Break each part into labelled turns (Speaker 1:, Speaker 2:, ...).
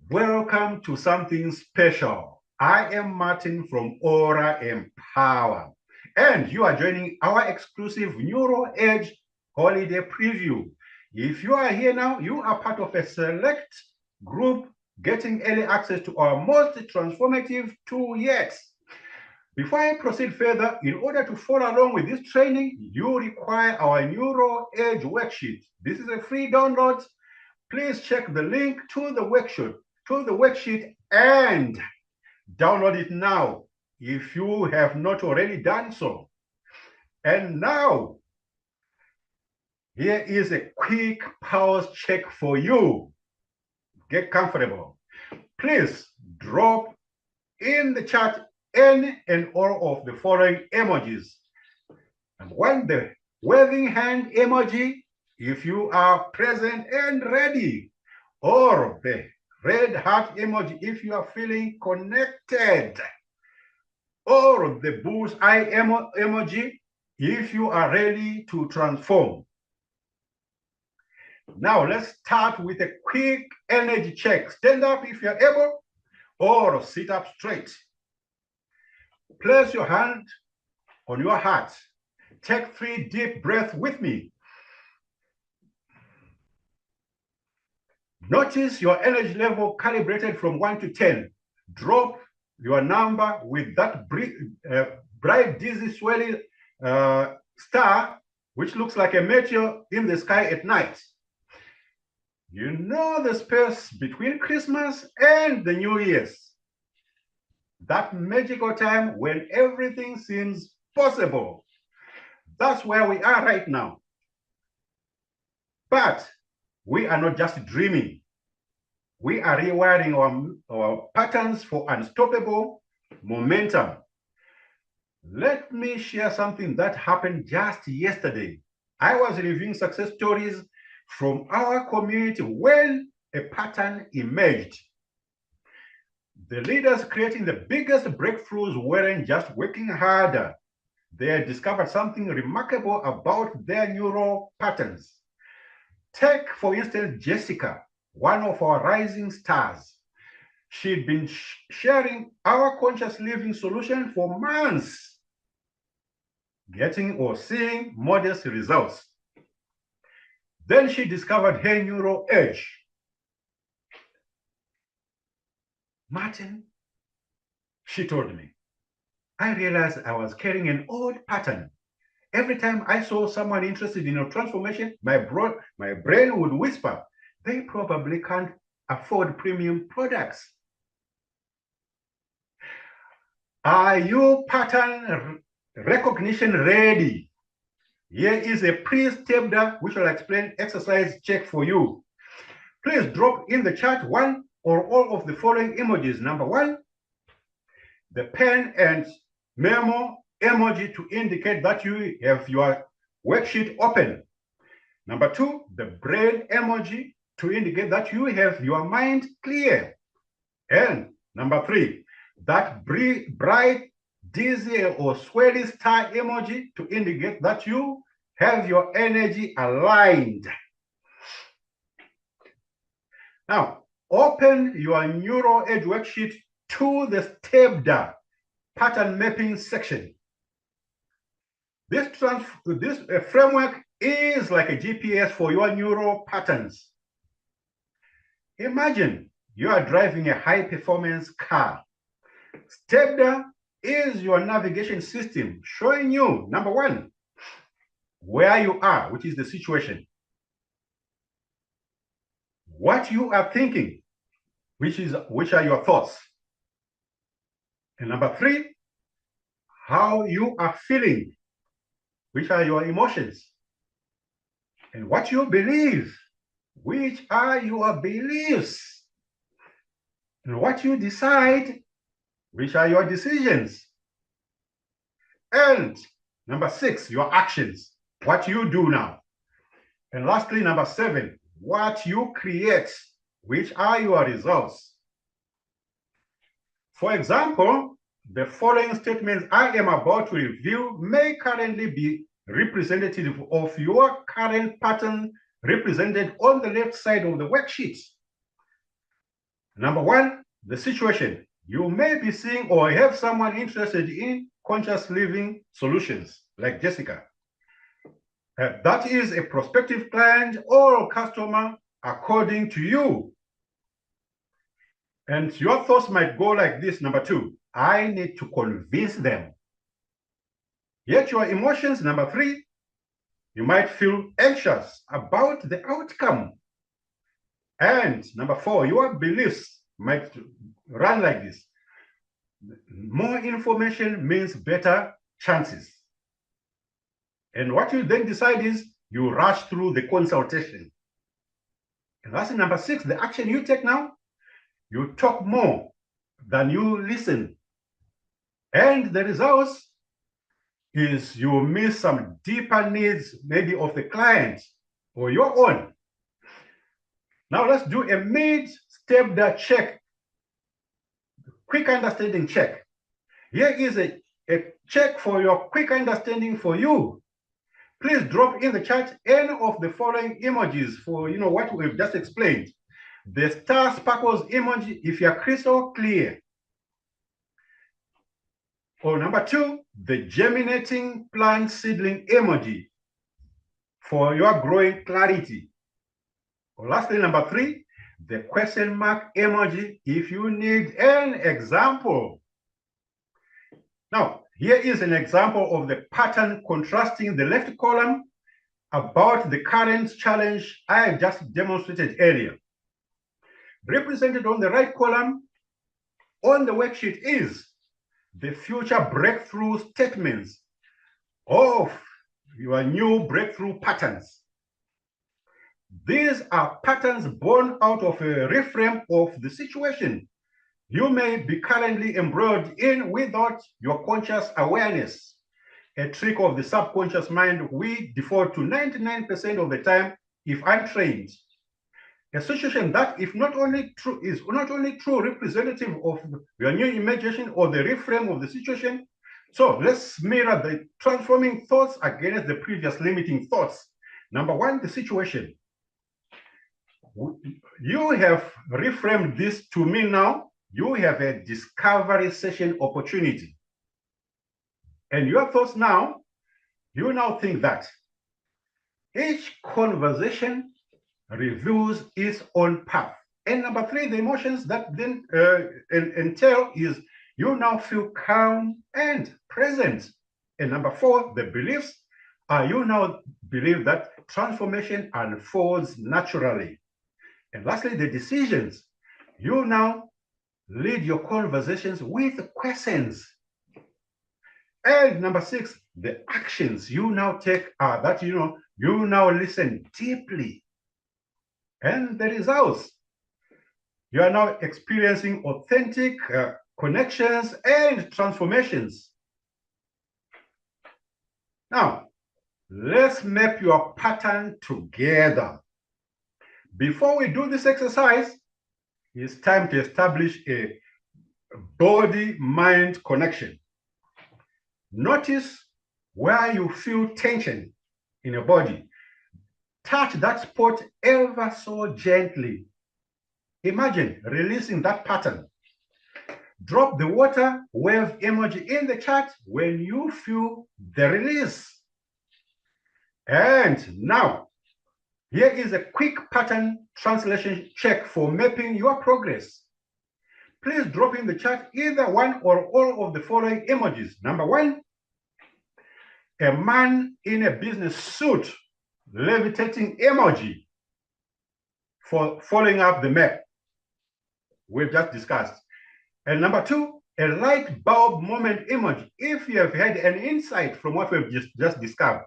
Speaker 1: Welcome to something special. I am Martin from Aura Empower, and you are joining our exclusive Neuro Edge holiday preview. If you are here now, you are part of a select group getting early access to our most transformative tool yet. Before I proceed further, in order to follow along with this training, you require our Neuro Edge worksheet. This is a free download. Please check the link to the worksheet and download it now if you have not already done so. And now, here is a quick pulse check for you. Get comfortable. Please drop in the chat any and all of the following emojis. Number one, the waving hand emoji, if you are present and ready, or the red heart emoji if you are feeling connected, or the bullseye emoji if you are ready to transform. Now let's start with a quick energy check. Stand up if you're able, or sit up straight. Place your hand on your heart. Take 3 deep breaths with me. Notice your energy level calibrated from 1 to 10. Drop your number with that bright, dizzy, swelling star, which looks like a meteor in the sky at night. You know the space between Christmas and the New Year's. That magical time when everything seems possible. That's where we are right now. But we are not just dreaming. We are rewiring our patterns for unstoppable momentum. Let me share something that happened just yesterday. I was reviewing success stories from our community when a pattern emerged. The leaders creating the biggest breakthroughs weren't just working harder. They had discovered something remarkable about their neural patterns. Take, for instance, Jessica, one of our rising stars. She'd been sharing our conscious living solution for months, getting or seeing modest results. Then she discovered her neural edge. Martin, she told me, I realized I was carrying an old pattern. Every time I saw someone interested in a transformation, my brain would whisper, they probably can't afford premium products. Are you pattern recognition ready? Here is a pre-STEBDAR, which will explain exercise check for you. Please drop in the chat one or all of the following emojis. Number one, the pen and memo emoji to indicate that you have your worksheet open. Number two, the brain emoji to indicate that you have your mind clear. And number three, that bright, dizzy or swelling star emoji to indicate that you have your energy aligned. Now, open your Neuro Edge worksheet to the STEBDAR pattern mapping section. This framework is like a GPS for your neural patterns. Imagine you are driving a high-performance car. STEBDAR is your navigation system showing you, number one, where you are, which is the situation. What you are thinking, which are your thoughts. And number three, how you are feeling, which are your emotions. And what you believe, which are your beliefs. And what you decide, which are your decisions. And number six, your actions, what you do now. And lastly, number seven, what you create, which are your results. For example, the following statements I am about to review may currently be representative of your current pattern represented on the left side of the worksheet. Number one, the situation. You may be seeing or have someone interested in conscious living solutions, like Jessica. That is a prospective client or customer according to you. And your thoughts might go like this. Number two, I need to convince them. Yet your emotions, number three, you might feel anxious about the outcome. And number four, your beliefs might run like this. More information means better chances. And what you then decide is you rush through the consultation. And that's number six, the action you take now. You talk more than you listen. And the results is you miss some deeper needs, maybe of the client or your own. Now let's do a mid-STEBDAR check, quick understanding check. Here is a check for your quick understanding for you. Please drop in the chat any of the following emojis for what we've just explained. The star sparkles emoji if you're crystal clear. Or number two, the germinating plant seedling emoji for your growing clarity. Or lastly, number three, the question mark emoji if you need an example. Now, here is an example of the pattern contrasting the left column about the current challenge I just demonstrated earlier. Represented on the right column on the worksheet is the future breakthrough statements of your new breakthrough patterns. These are patterns born out of a reframe of the situation you may be currently embroiled in without your conscious awareness. A trick of the subconscious mind we default to 99% of the time if untrained. A situation that is not only true representative of your new imagination or the reframe of the situation. So let's mirror the transforming thoughts against the previous limiting thoughts. Number one, the situation. You have reframed this to me now. You have a discovery session opportunity. And your thoughts now, you now think that each conversation reveals its own path. And number three, the emotions that then entail is you now feel calm and present. And number four, the beliefs are you now believe that transformation unfolds naturally. And lastly, the decisions. You now lead your conversations with questions. And number six, the actions you now take are that you now listen deeply. And the results, you are now experiencing authentic connections and transformations. Now, let's map your pattern together. Before we do this exercise, it's time to establish a body-mind connection. Notice where you feel tension in your body. Touch that spot ever so gently. Imagine releasing that pattern. Drop the water wave emoji in the chat when you feel the release. And now, here is a quick pattern translation check for mapping your progress. Please drop in the chat either one or all of the following emojis. Number one, a man in a business suit levitating emoji for following up the map we've just discussed. And number two, a light bulb moment emoji if you have had an insight from what we've just discovered.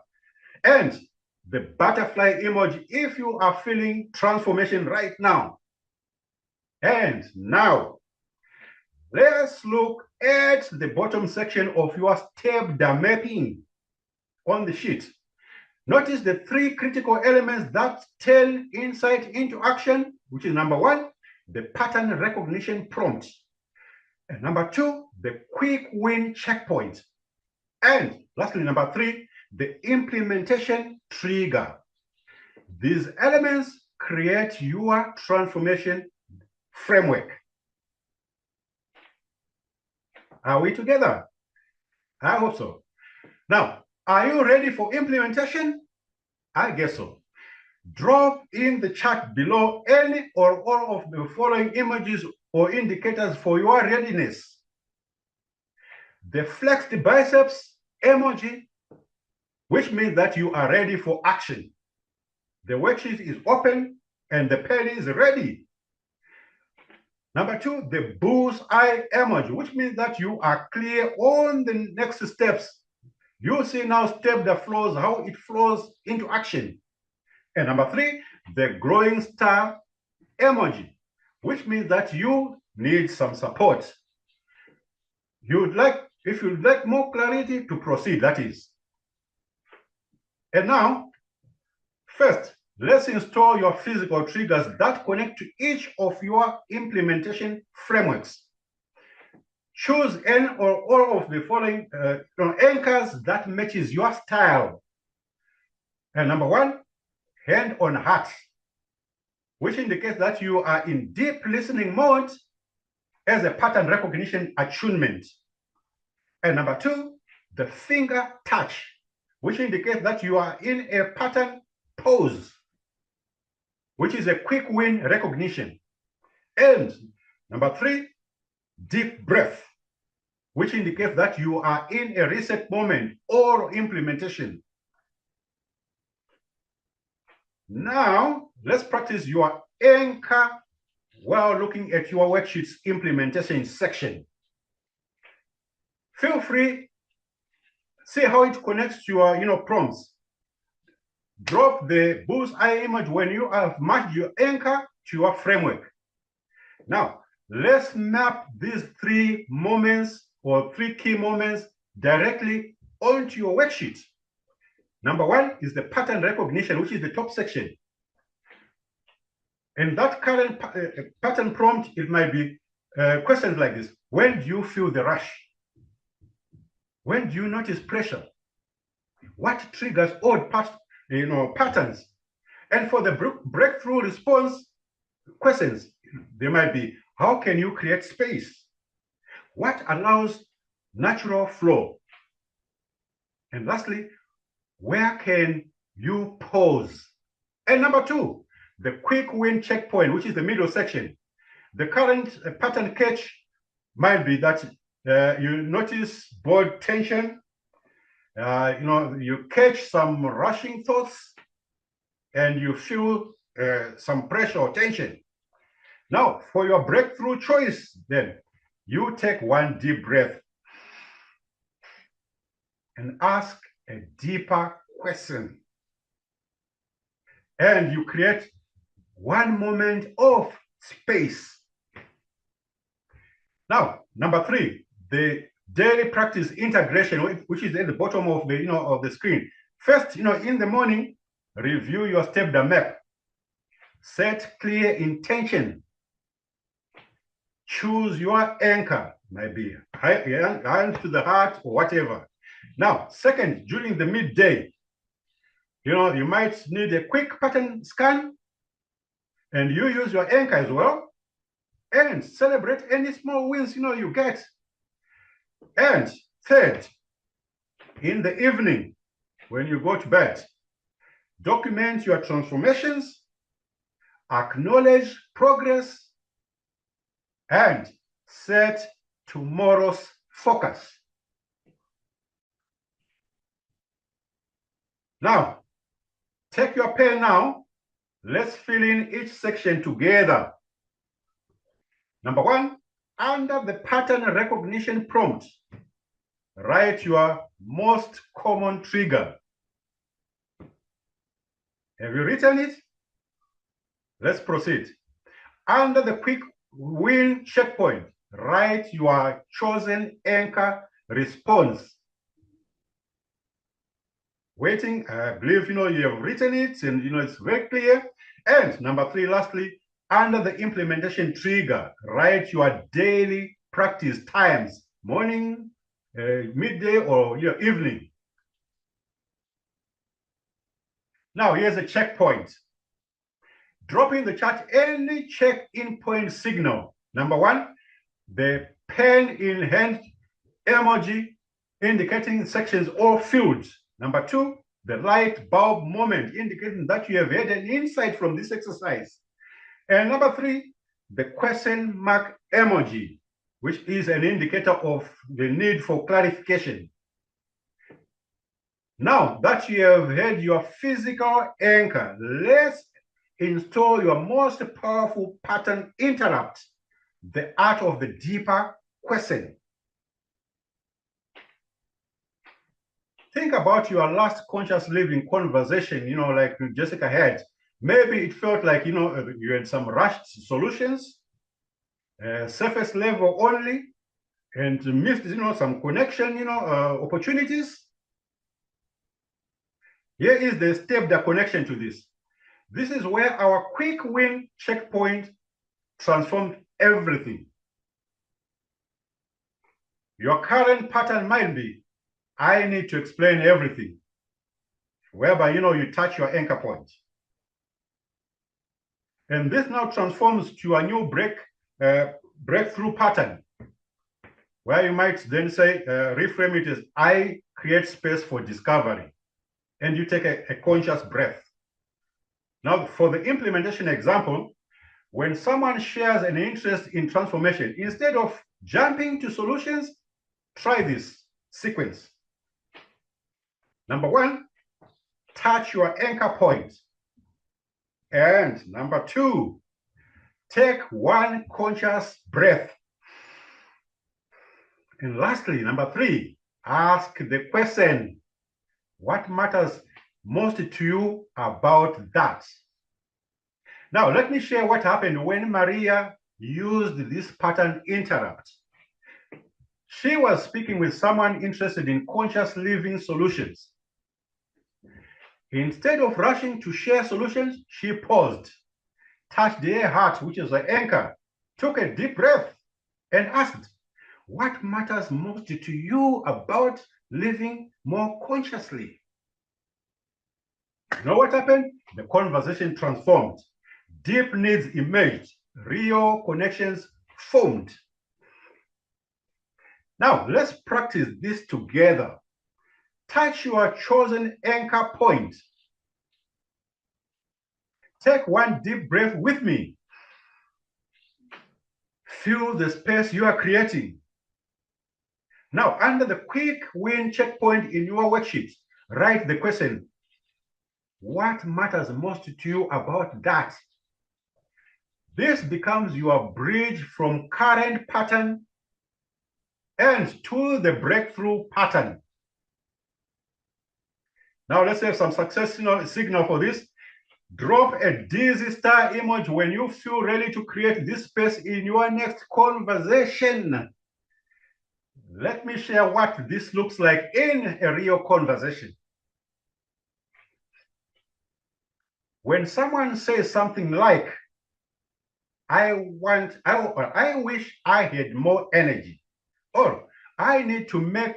Speaker 1: And the butterfly emoji if you are feeling transformation right now. And now, let's look at the bottom section of your STEBDAR mapping on the sheet. Notice the three critical elements that turn insight into action, which is number one, the pattern recognition prompt. And number two, the quick win checkpoint. And lastly, number three, the implementation trigger. These elements create your transformation framework. Are we together? I hope so. Now, are you ready for implementation? I guess so. Drop in the chat below any or all of the following images or indicators for your readiness. The flexed biceps emoji, which means that you are ready for action. The worksheet is open and the pen is ready. Number 2, the bullseye emoji, which means that you are clear on the next steps. You see now STEBDAR flows, how it flows into action. And number 3, the growing star emoji, which means that you need some support. If you'd like more clarity to proceed, that is. And now, first, let's install your physical triggers that connect to each of your implementation frameworks. Choose any or all of the following anchors that matches your style. And number 1, hand on heart, which indicates that you are in deep listening mode as a pattern recognition attunement. And number 2, the finger touch, which indicates that you are in a pattern pose, which is a quick win recognition. And number 3, deep breath, which indicates that you are in a reset moment or implementation. Now, let's practice your anchor while looking at your worksheet's implementation section. Feel free, see how it connects to your prompts. Drop the bullseye image when you have matched your anchor to your framework. Now, let's map these 3 moments or 3 key moments directly onto your worksheet. Number 1 is the pattern recognition, which is the top section. In that current pattern prompt, it might be questions like this. When do you feel the rush? When do you notice pressure? What triggers odd patterns? And for the breakthrough response questions, there might be, how can you create space? What allows natural flow? And lastly, where can you pause? And number 2, the quick win checkpoint, which is the middle section. The current pattern catch might be that you notice board tension, you catch some rushing thoughts, and you feel some pressure or tension. Now, for your breakthrough choice, then, you take 1 deep breath and ask a deeper question. And you create 1 moment of space. Now, number 3, the daily practice integration, which is at the bottom of the of the screen. First, in the morning, review your STEBDAR map. Set clear intention. Choose your anchor, maybe hand to the heart or whatever. Now, second, during the midday, you might need a quick pattern scan, and you use your anchor as well, and celebrate any small wins you get. And third, in the evening, when you go to bed, document your transformations, acknowledge progress, and set tomorrow's focus. Now, take your pen now. Let's fill in each section together. Number 1, under the pattern recognition prompt, write your most common trigger. Have you written it? Let's proceed. Under the quick win checkpoint, write your chosen anchor response. Waiting, I believe you have written it and it's very clear. And number 3, lastly, under the implementation trigger, write your daily practice times, morning, midday, or evening. Now, here's a checkpoint. Drop in the chat any check-in point signal. Number 1, the pen in hand emoji indicating sections or fields. Number 2, the light bulb moment indicating that you have had an insight from this exercise. And number 3, the question mark emoji, which is an indicator of the need for clarification. Now that you have had your physical anchor, let's install your most powerful pattern interrupt, the art of the deeper question. Think about your last conscious living conversation, like Jessica had. Maybe it felt like, you had some rushed solutions, surface level only, and missed, some connection, opportunities. Here is the STEBDAR connection to this. This is where our quick win checkpoint transformed everything. Your current pattern might be, I need to explain everything, whereby, you touch your anchor point. And this now transforms to a new breakthrough pattern, where you might then say, reframe it as, I create space for discovery. And you take a conscious breath. Now, for the implementation example, when someone shares an interest in transformation, instead of jumping to solutions, try this sequence. Number 1, touch your anchor point. And number 2, take one conscious breath. And lastly, number 3, ask the question, what matters most to you about that? Now, let me share what happened when Maria used this pattern interrupt. She was speaking with someone interested in conscious living solutions. Instead of rushing to share solutions, she paused, touched her heart, which is the anchor, took a deep breath, and asked, what matters most to you about living more consciously? You know what happened? The conversation transformed. Deep needs emerged. Real connections formed. Now, let's practice this together. Touch your chosen anchor point. Take one deep breath with me. Feel the space you are creating. Now, under the quick win checkpoint in your worksheet, write the question, what matters most to you about that? This becomes your bridge from current pattern and to the breakthrough pattern. Now let's have some success signal for this. Drop a dizzy star emoji when you feel ready to create this space in your next conversation. Let me share what this looks like in a real conversation. When someone says something like, I wish I had more energy, or I need to make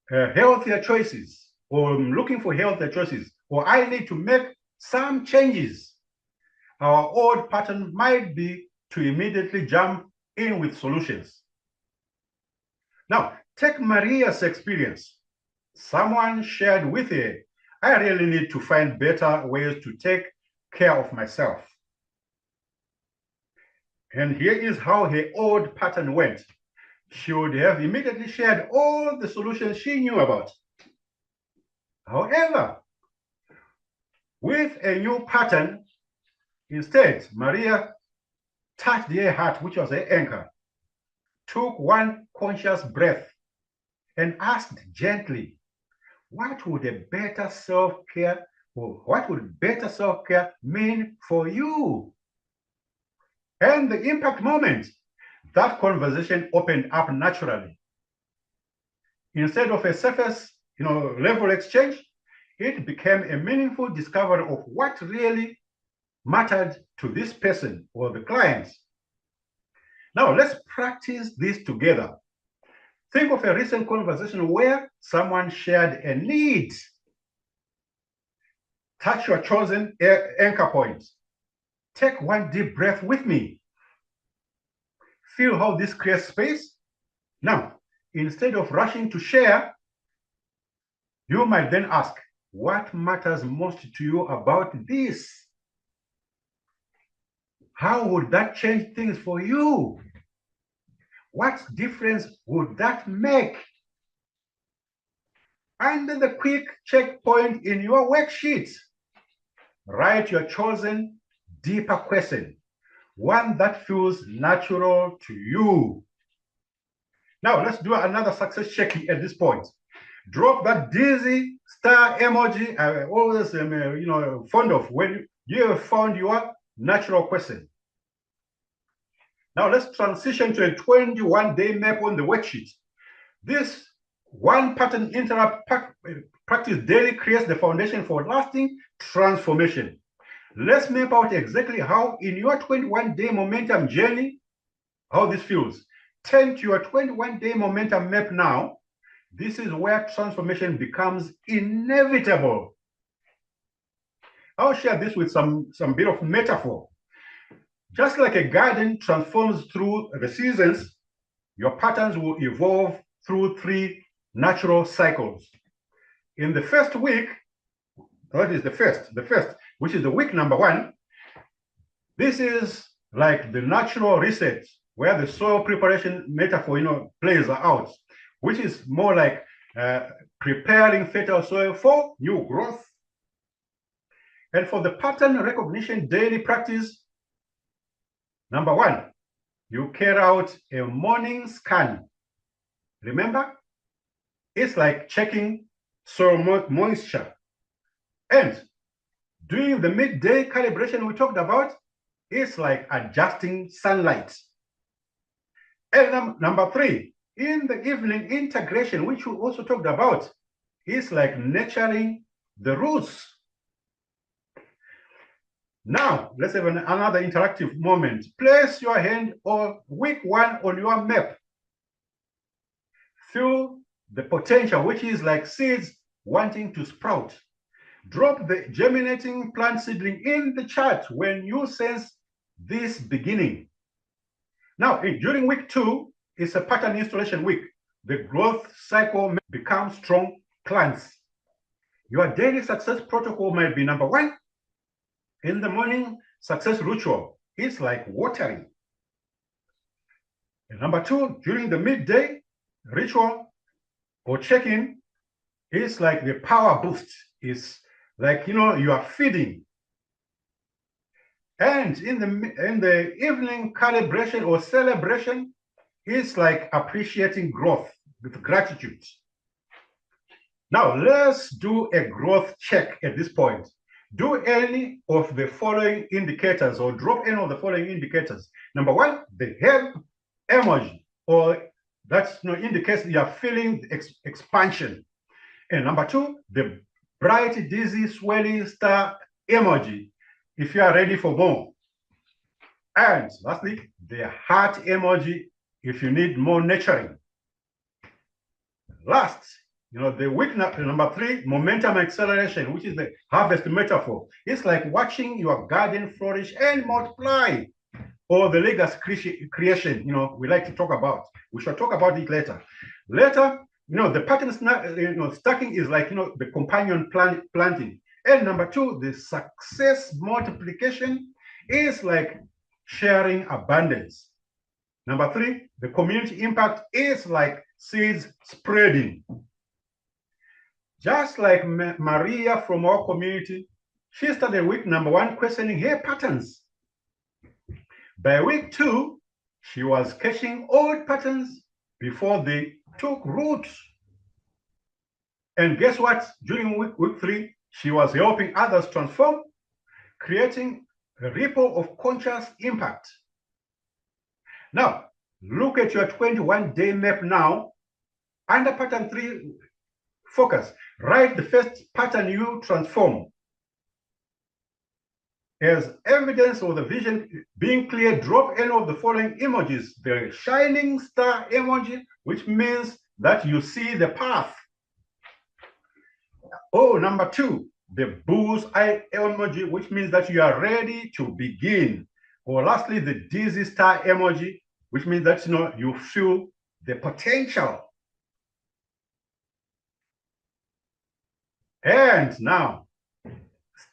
Speaker 1: healthier choices, or I'm looking for healthier choices, or I need to make some changes, our old pattern might be to immediately jump in with solutions. Now, take Maria's experience. Someone shared with her, I really need to find better ways to take care of myself. And here is how her old pattern went. She would have immediately shared all the solutions she knew about. However, with a new pattern, instead, Maria touched her heart, which was her anchor, took one conscious breath, and asked gently, what would a better self-care, or what would better self-care mean for you? And the impact moment, that conversation opened up naturally. Instead of a surface, level exchange, it became a meaningful discovery of what really mattered to this person or the clients. Now, let's practice this together. Think of a recent conversation where someone shared a need. Touch your chosen anchor point. Take one deep breath with me. Feel how this creates space. Now, instead of rushing to share, you might then ask, what matters most to you about this? How would that change things for you? What difference would that make? Under the quick checkpoint in your worksheet, write your chosen deeper question, one that feels natural to you. Now, let's do another success check at this point. Drop that dizzy star emoji. I always am, fond of when you have found your natural question. Now, let's transition to a 21-day map on the worksheet. This one pattern interrupt practice daily creates the foundation for lasting transformation. Let's map out exactly how in your 21-day momentum journey, how this feels. Turn to your 21-day momentum map now. This is where transformation becomes inevitable. I'll share this with some bit of metaphor. Just like a garden transforms through the seasons, your patterns will evolve through 3 natural cycles. In the first week, that is the first, which is the week number 1, this is like the natural reset where the soil preparation metaphor, plays out, which is more like preparing fertile soil for new growth. And for the pattern recognition daily practice, number 1, you carry out a morning scan. Remember, it's like checking soil moisture. And doing the midday calibration we talked about, it's like adjusting sunlight. And number 3, in the evening integration, which we also talked about, is like nurturing the roots. Now, let's have another interactive moment. Place your hand on week 1 on your map. Feel the potential, which is like seeds wanting to sprout. Drop the germinating plant seedling in the chart when you sense this beginning. Now, during week 2, it's a pattern installation week. The growth cycle becomes strong plants. Your daily success protocol might be number 1. In the morning success ritual, it's like watering. And number 2, during the midday ritual or check-in, it's like the power boost. It's like, you are feeding. And in the evening calibration or celebration, it's like appreciating growth with gratitude. Now, let's do a growth check at this point. Do any of the following indicators or drop any of the following indicators. Number 1, the head emoji, or that indicates you are feeling expansion. And number 2, the bright, dizzy, swelling star emoji, if you are ready for more. And lastly, the heart emoji, if you need more nurturing. Last, the week number 3, momentum acceleration, which is the harvest metaphor. It's like watching your garden flourish and multiply, or the legacy creation, we like to talk about. We shall talk about it later. Later, the pattern stacking is like, the companion planting. And number 2, the success multiplication is like sharing abundance. Number 3, the community impact is like seeds spreading. Just like Maria from our community, she started week number 1 questioning her patterns. By week 2, she was catching old patterns before they took root. And guess what? During week 3, she was helping others transform, creating a ripple of conscious impact. Now, look at your 21-day map now. Under pattern 3, focus. Write the first pattern you transform. As evidence of the vision being clear, drop any of the following emojis. The shining star emoji, which means that you see the path. Oh, number 2, the bull's eye emoji, which means that you are ready to begin. Or lastly, the dizzy star emoji, which means that you feel the potential. And now,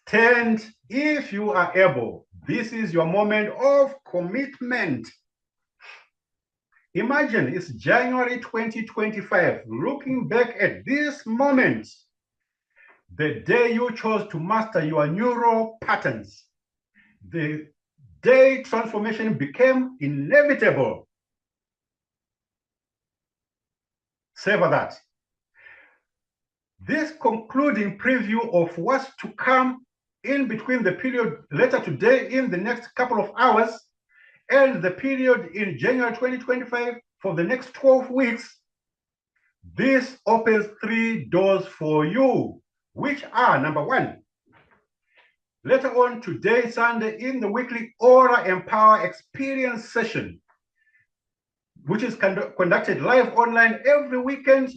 Speaker 1: stand if you are able. This is your moment of commitment. Imagine it's January 2025. Looking back at this moment, the day you chose to master your neural patterns, the day transformation became inevitable. Savor that. This concluding preview of what's to come in between the period later today in the next couple of hours and the period in January 2025 for the next 12 weeks, this opens 3 doors for you, which are, number one, later on today, Sunday, in the weekly Aura Empower Experience session, which is conducted live online every weekend,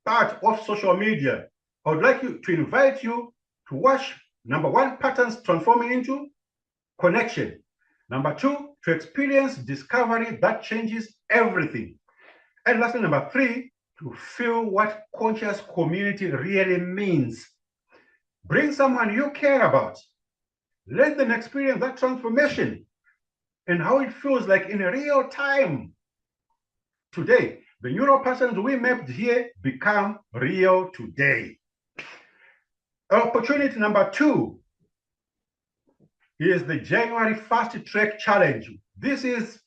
Speaker 1: part of social media. I would like to invite you to watch, number one, patterns transforming into connection. Number two, to experience discovery that changes everything. And lastly, number three, to feel what conscious community really means. Bring someone you care about. Let them experience that transformation and how it feels like in real time. Today, the neural patterns we mapped here become real today. Opportunity number two is the January Fast Track Challenge. This is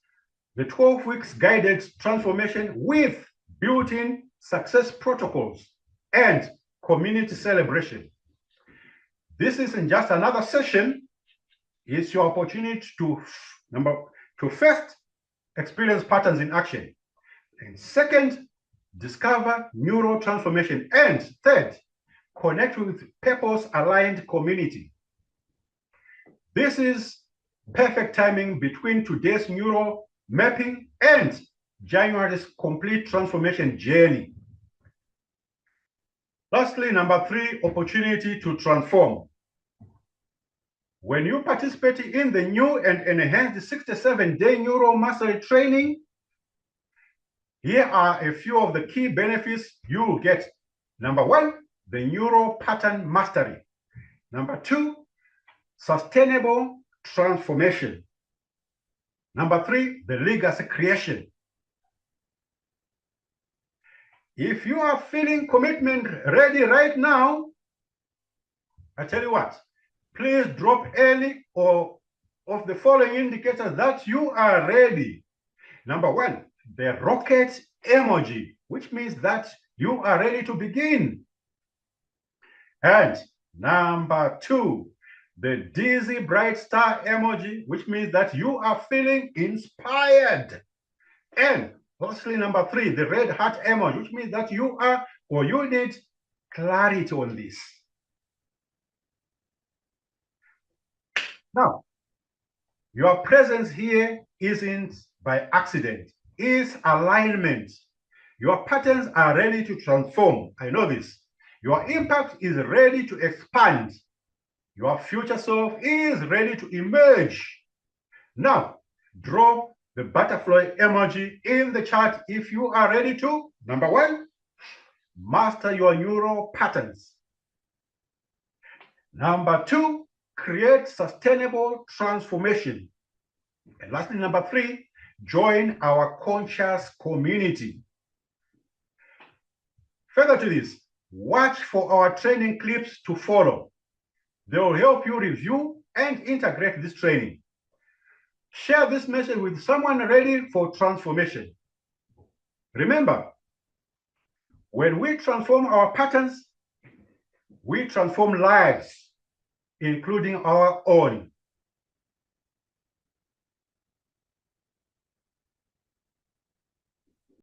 Speaker 1: the 12 weeks guided transformation with built-in success protocols and community celebration. This isn't just another session, it's your opportunity to first experience patterns in action, and second, discover neural transformation, and third, connect with purpose-aligned community. This is perfect timing between today's neural mapping and January's complete transformation journey. Lastly, number three, opportunity to transform. When you participate in the new and enhanced 67-day neural mastery training, here are a few of the key benefits you will get. Number one, the neural pattern mastery. Number two, sustainable transformation. Number three, the legacy creation. If you are feeling commitment ready right now, I tell you what, please drop early or of the following indicators that you are ready. Number one, the rocket emoji, which means that you are ready to begin. And number two, the dizzy bright star emoji, which means that you are feeling inspired. And lastly, number three, the red heart emoji, which means that you are or you need clarity on this. Now, your presence here isn't by accident, it's alignment. Your patterns are ready to transform. I know this. Your impact is ready to expand. Your future self is ready to emerge. Now, drop the butterfly emoji in the chat if you are ready to, number one, master your neural patterns. Number two, create sustainable transformation. And lastly, number three, join our conscious community. Further to this, watch for our training clips to follow. They will help you review and integrate this training. Share this message with someone ready for transformation. Remember, when we transform our patterns, we transform lives, including our own.